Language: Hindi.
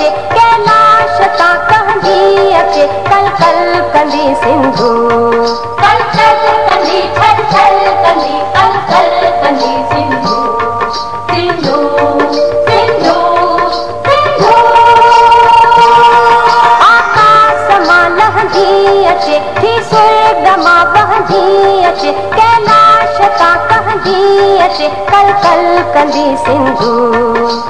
अचे, कैलाश ता कहंदी अचे, कल कल कंदी सिंधु, कल कल कंदी छल छल कंदी, कल कल कंदी सिंधु, सिंधु सिंधु सिंधु। आकाश मां लहंदी अचे, थी स्वर्ग मां बहंदी अचे, कैलाश ता कहंदी अचे, कल कल कंदी सिंधु।